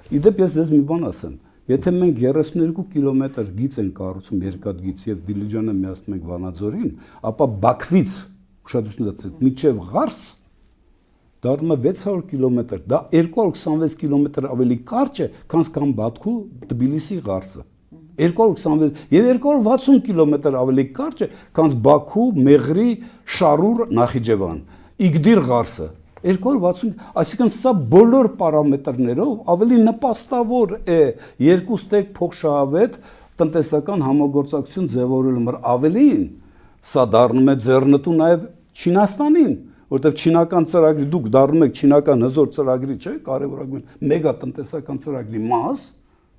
Իդեպ ես ձեզ մի բան ասեմ, եթե մենք 32 կիլոմետր գիծ են կառուցում երկաթգիծ եւ Դիլիջանը միացնում ենք Վանաձորին, ապա Բաքվից ուշադրություն դարձրեք մինչեւ Ղարս դառնում է 600 կիլոմետր, դա 226 կիլոմետր ավելի կարճ է, քան Բաքու Թբիլիսի Ղարսը։ 226 եւ 260 կիլոմետր ավելի կարճ է, քան Բաքու Մեղրի Շարուր Նախիջևան, Իգդիր Ղարսը։ 260, այսինքն սա բոլոր պարամետրներով ավելի նպաստավոր է երկու ստեկ փոխշահավետ տնտեսական համագործակցություն ձևավորելու համար ավելին սա դառնում է ձեռնտու նաև Չինաստանին, որտեղ չինական ծրագրի դուք դառնում եք չինական հզոր ծրագրի, չէ՞, կարևորագույն մեգա տնտեսական ծրագրի մաս,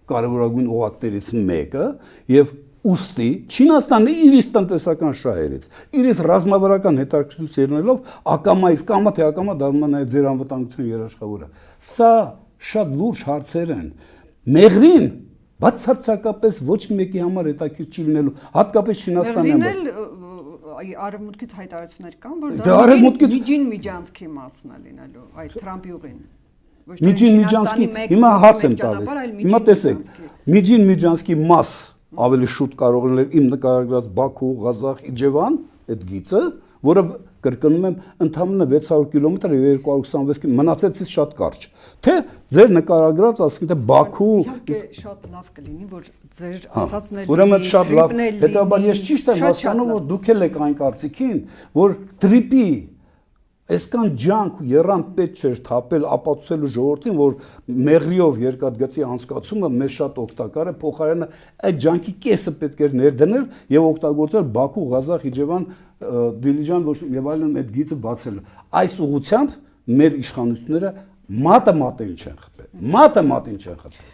կարևորագույն օղակներից մեկը եւ ուստի Չինաստանը իր տնտեսական շահերից, իր ռազմավարական հետաքրքրությունից ելնելով ակամայից կամա թե ակամա դառնում է նաև ձեր անվտանգության երաշխավորը։ Սա շատ լուրջ հարցեր են։ Մեղրին բացարձակապես ոչ մեկի համար հետաքրքիր չի լինելու, հատկապես Չինաստանի համար։ Արևմուտքից հայտարարություններ կան, որ դա միջին միջանցքի մասն է լինելու, այդ Թրամփի ուղին։ Միջին միջանցքի, հիմա հարց եմ տալիս։ Հիմա տեսեք, միջին միջանցքի մաս ավելի շուտ կարող լինել իմ նկարագրած Բաքու, Ղազախ, Իջևան, այդ գիծը, որը կրկնում եմ ընդամենը 600 կիլոմետր եւ 226 կիլոմետր մնացածից շատ կարճ։ Թե ձեր նկարագրած, ասենք թե Բաքու իհարկե շատ լավ կլինի, որ ձեր ասածները ուրեմն շատ լավ, հետաբար ես ճիշտ եմ հասկանում, որ դուք էլ եք այն կարծիքին, որ տրիպի այսքան ջանք ու երան պետք չէր թափել ապացուցելու ժողովրդին, որ մեղրիով երկաթգծի անցկացումը մեզ շատ օգտակար է, փոխարենը այդ ջանքի կեսը պետք էր ներդնել եւ օգտագործել Բաքու, Ղազախ, Իջևան, Դիլիջան եւ այլն այդ գիծը բացել։ Այս ուղղությամբ մեր իշխանությունները մատը չեն խփել։ Մատը չեն խփել։